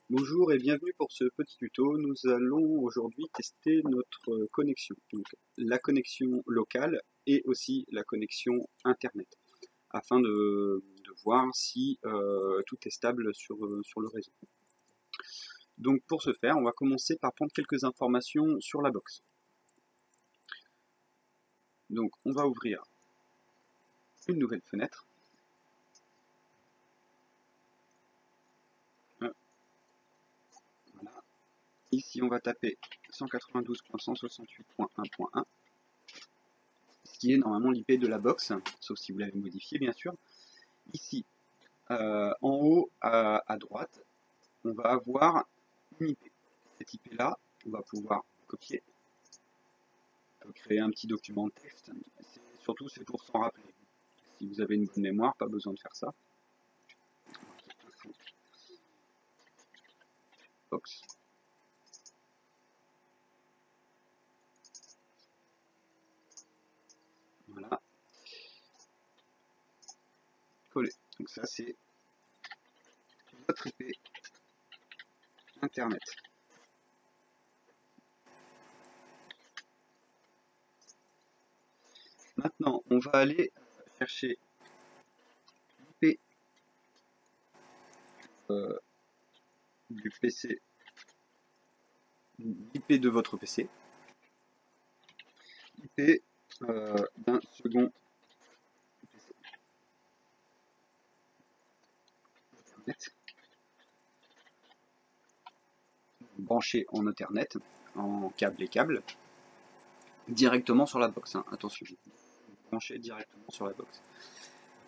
Bonjour et bienvenue pour ce petit tuto. Nous allons aujourd'hui tester notre connexion, donc la connexion locale et aussi la connexion internet, afin de voir si tout est stable sur le réseau. Donc pour ce faire, on va commencer par prendre quelques informations sur la box. Donc on va ouvrir une nouvelle fenêtre. Voilà. Ici on va taper 192.168.1.1. Ce qui est normalement l'IP de la box, sauf si vous l'avez modifié bien sûr. Ici, en haut à droite, on va avoir une IP. Cette IP là, on va pouvoir copier, créer un petit document de texte. Surtout c'est pour s'en rappeler. Si vous avez une bonne mémoire, pas besoin de faire ça. Box. Voilà. Coller. Donc ça c'est votre IP internet. Maintenant, on va aller chercher l'IP du PC, l'IP de votre PC, l'IP d'un second PC. Internet. Branché en Ethernet, en câble et câble, directement sur la box. Hein. Attention, branché directement sur la box.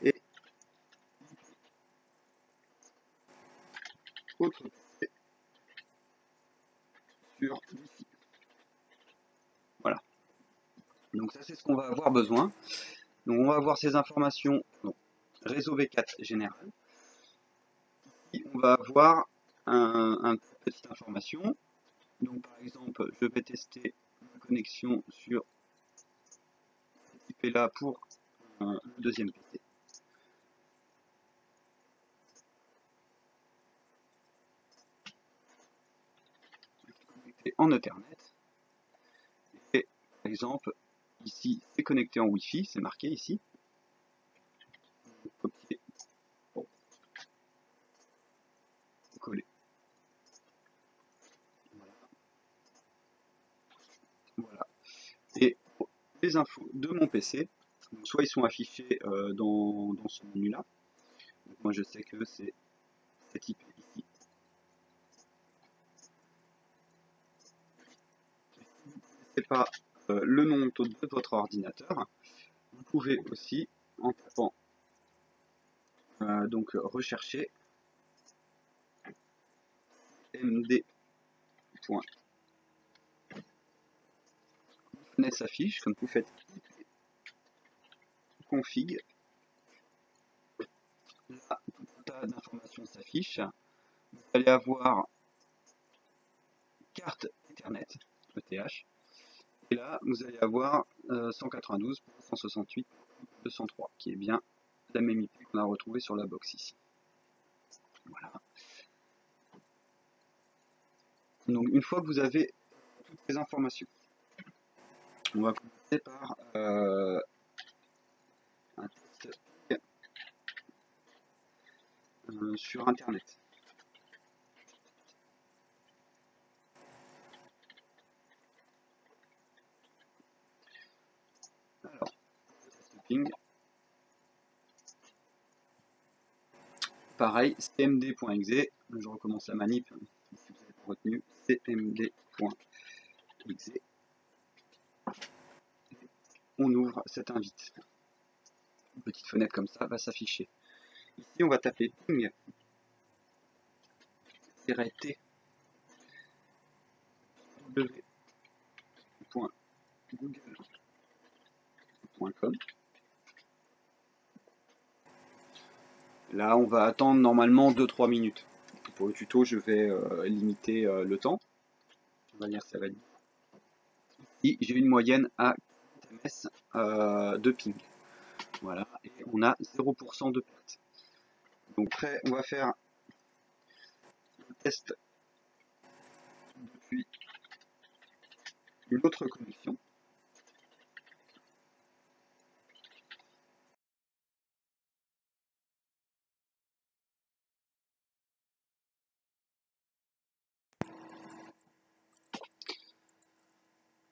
Et autre PC sur Wi-Fi. Voilà. Donc ça c'est ce qu'on va avoir besoin. Donc on va avoir ces informations. Donc, réseau V4 général. Ici on va avoir une petite information. Donc par exemple, je vais tester une connexion sur cette IP là pour le deuxième PC. Connecté en Ethernet. Et par exemple, ici c'est connecté en Wi-Fi, c'est marqué ici. Copier, bon. Coller. Voilà. Et les infos de mon PC, donc soit ils sont affichés dans ce menu là. Donc moi je sais que c'est cette IP ici. Si vous ne connaissez pas le nom de votre ordinateur, vous pouvez aussi en tapant donc rechercher md. Une fenêtre s'affiche, comme vous faites config, là tout un tas d'informations s'affichent. Vous allez avoir carte Ethernet, ETH, et là vous allez avoir 192.168.203 qui est bien la même IP qu'on a retrouvée sur la box ici. Voilà. Donc une fois que vous avez toutes ces informations, on va commencer par un test sur internet. Alors, test ping. Pareil, cmd.exe, je recommence la manip, si vous avez retenu, cmd.exe. On ouvre cette invite. Une petite fenêtre comme ça va s'afficher. Ici, on va taper ping -t www.google.com. Là, on va attendre normalement 2-3 minutes. Pour le tuto, je vais limiter le temps. On va dire que ça va. Et j'ai une moyenne à ms de ping. Voilà, et on a 0% de perte. Donc après, on va faire un test puis une autre connexion.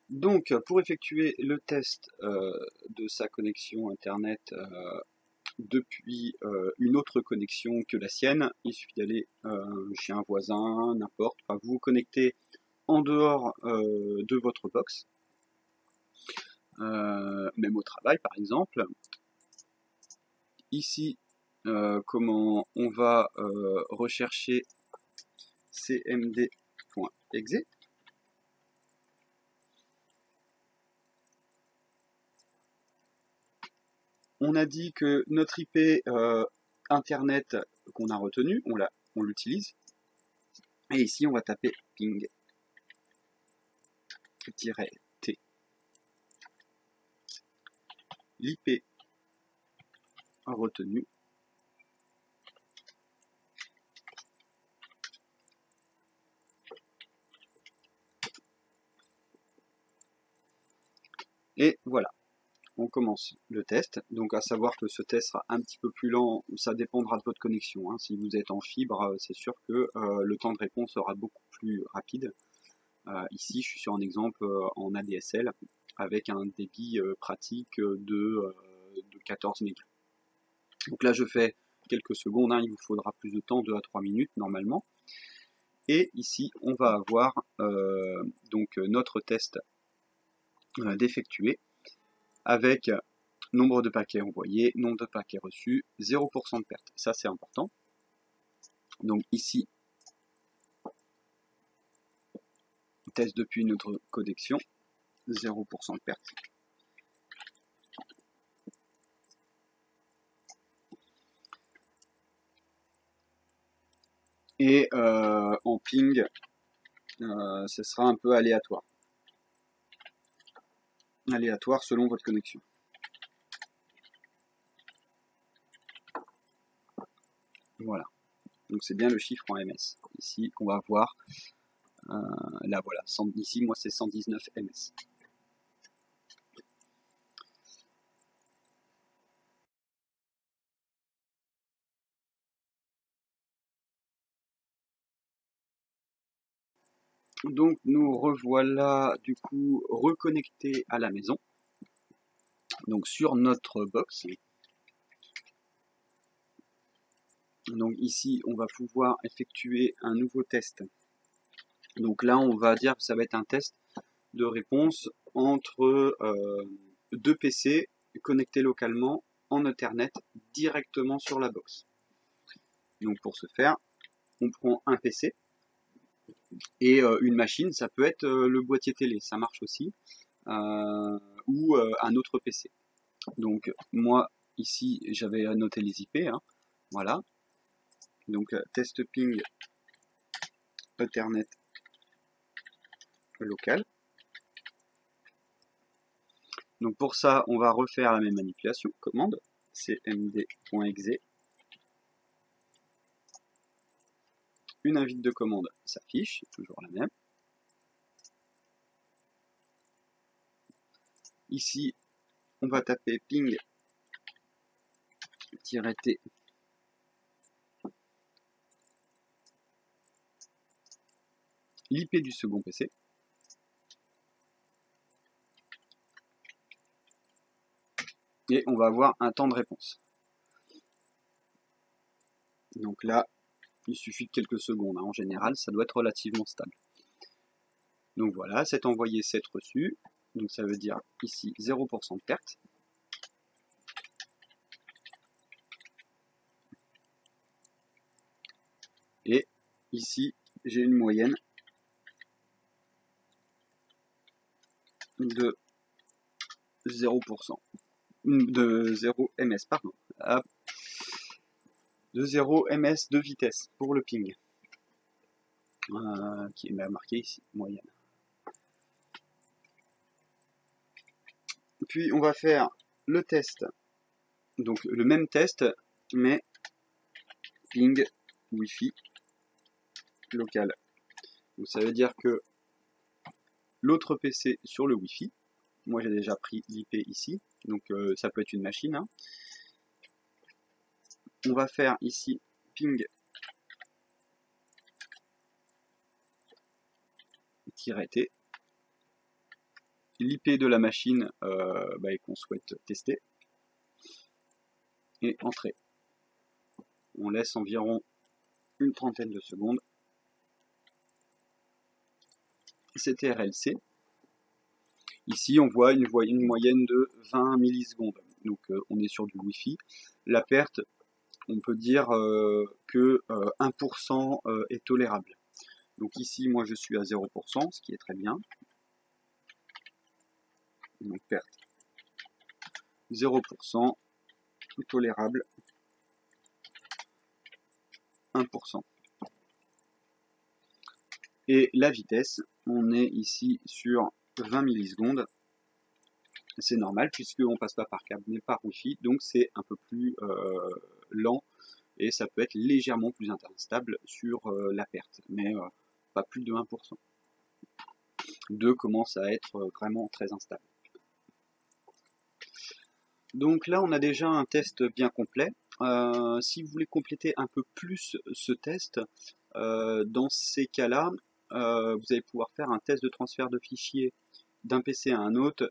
Donc, pour effectuer le test de sa connexion Internet depuis une autre connexion que la sienne, il suffit d'aller chez un voisin, n'importe, enfin, vous vous connectez en dehors de votre box, même au travail par exemple. Ici, comment on va rechercher cmd.exe. On a dit que notre IP Internet qu'on a retenu, on l'utilise. Et ici, on va taper ping-t. L'IP retenu. Et voilà. On commence le test, donc à savoir que ce test sera un petit peu plus lent, ça dépendra de votre connexion, hein. Si vous êtes en fibre, c'est sûr que le temps de réponse sera beaucoup plus rapide. Ici, je suis sur un exemple en ADSL avec un débit pratique de 14 mégas. Donc là, je fais quelques secondes, hein, il vous faudra plus de temps, 2 à 3 minutes normalement. Et ici, on va avoir donc notre test d'effectuer avec nombre de paquets envoyés, nombre de paquets reçus, 0% de perte. Ça, c'est important. Donc ici, test depuis notre connexion, 0% de perte. Et en ping, ce sera un peu aléatoire. Aléatoire selon votre connexion. Voilà. Donc c'est bien le chiffre en ms. Ici, qu'on va voir. Là, voilà. Ici, moi, c'est 119 ms. Donc nous revoilà du coup reconnectés à la maison. Donc sur notre box. Donc ici, on va pouvoir effectuer un nouveau test. Donc là, on va dire que ça va être un test de réponse entre deux PC connectés localement en Ethernet directement sur la box. Donc pour ce faire, on prend un PC et une machine, ça peut être le boîtier télé, ça marche aussi, ou un autre PC. Donc moi, ici, j'avais noté les IP, hein, voilà. Donc test ping Ethernet local. Donc pour ça, on va refaire la même manipulation, commande, cmd.exe. Une invite de commande s'affiche, toujours la même. Ici, on va taper ping-t l'IP du second PC. Et on va avoir un temps de réponse. Donc là, il suffit de quelques secondes, hein. En général, ça doit être relativement stable. Donc voilà, 7 envoyé, 7 reçu. Donc ça veut dire ici 0% de perte. Et ici, j'ai une moyenne de 0%. De 0 ms, pardon. De 0 ms de vitesse pour le ping. Qui est marqué ici, moyenne. Puis on va faire le test, donc le même test, mais ping Wi-Fi local. Donc ça veut dire que l'autre PC sur le Wi-Fi. Moi j'ai déjà pris l'IP ici, donc ça peut être une machine, hein. On va faire ici ping -t, l'IP de la machine qu'on souhaite tester, et entrée. On laisse environ une trentaine de secondes. C'était RLC. Ici on voit une moyenne de 20 millisecondes, donc on est sur du Wi-Fi. La perte, on peut dire que 1% est tolérable. Donc ici moi je suis à 0%, ce qui est très bien. Donc perte 0%, tolérable 1%. Et la vitesse, on est ici sur 20 millisecondes. C'est normal puisqu'on passe pas par câble mais par Wi-Fi, donc c'est un peu plus lent et ça peut être légèrement plus instable sur la perte, mais pas plus de 1%. 2 commence à être vraiment très instable. Donc là on a déjà un test bien complet. Si vous voulez compléter un peu plus ce test, dans ces cas-là, vous allez pouvoir faire un test de transfert de fichiers d'un PC à un autre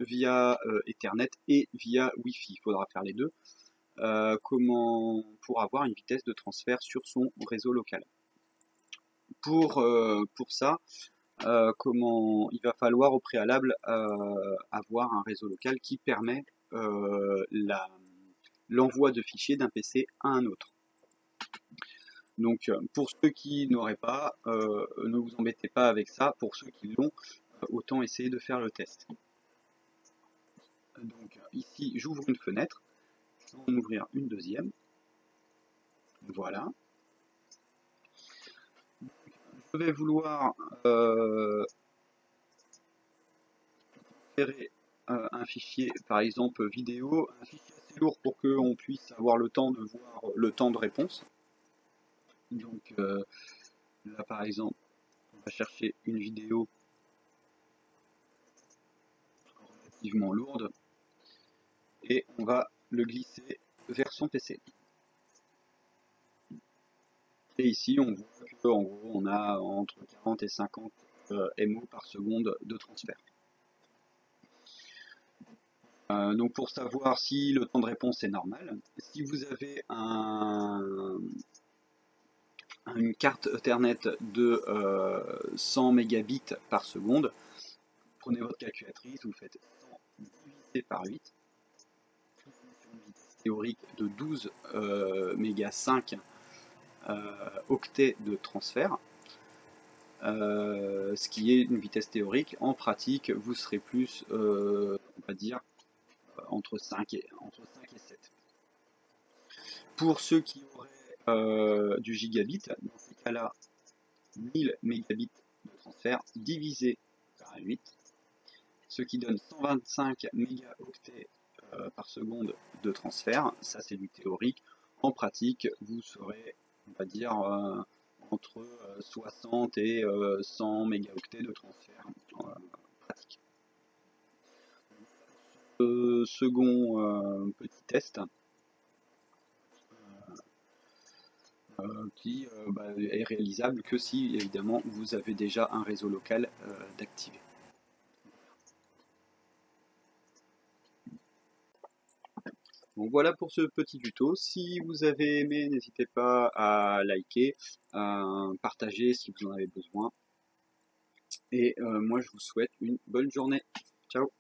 via Ethernet et via Wi-Fi. Il faudra faire les deux. Pour avoir une vitesse de transfert sur son réseau local. Pour ça, il va falloir au préalable avoir un réseau local qui permet l'envoi de fichiers d'un PC à un autre. Donc pour ceux qui n'auraient pas, ne vous embêtez pas avec ça. Pour ceux qui l'ont, autant essayer de faire le test. Donc ici j'ouvre une fenêtre, je vais en ouvrir une deuxième. Voilà. Je vais vouloir transférer un fichier, par exemple vidéo, un fichier assez lourd pour qu'on puisse avoir le temps de voir le temps de réponse. Donc là par exemple, on va chercher une vidéo relativement lourde et on va le glisser vers son PC. Et ici on voit qu'en gros on a entre 40 et 50 MO par seconde de transfert. Donc pour savoir si le temps de réponse est normal, si vous avez une carte Ethernet de 100 mégabits par seconde, prenez votre calculatrice, vous faites 100 divisé par 8, une vitesse théorique de 12 méga 5 octets de transfert, ce qui est une vitesse théorique. En pratique, vous serez plus, on va dire, entre 5 et 7. Pour ceux qui auraient du gigabit, dans ces cas-là, 1000 mégabits de transfert divisé par 8, ce qui donne 125 mégaoctets par seconde de transfert. Ça c'est du théorique. En pratique, vous serez, on va dire, entre 60 et 100 mégaoctets de transfert pratique. Second petit test qui est réalisable que si évidemment vous avez déjà un réseau local d'activer. Donc voilà pour ce petit tuto. Si vous avez aimé, n'hésitez pas à liker, partager si vous en avez besoin. Et moi je vous souhaite une bonne journée. Ciao.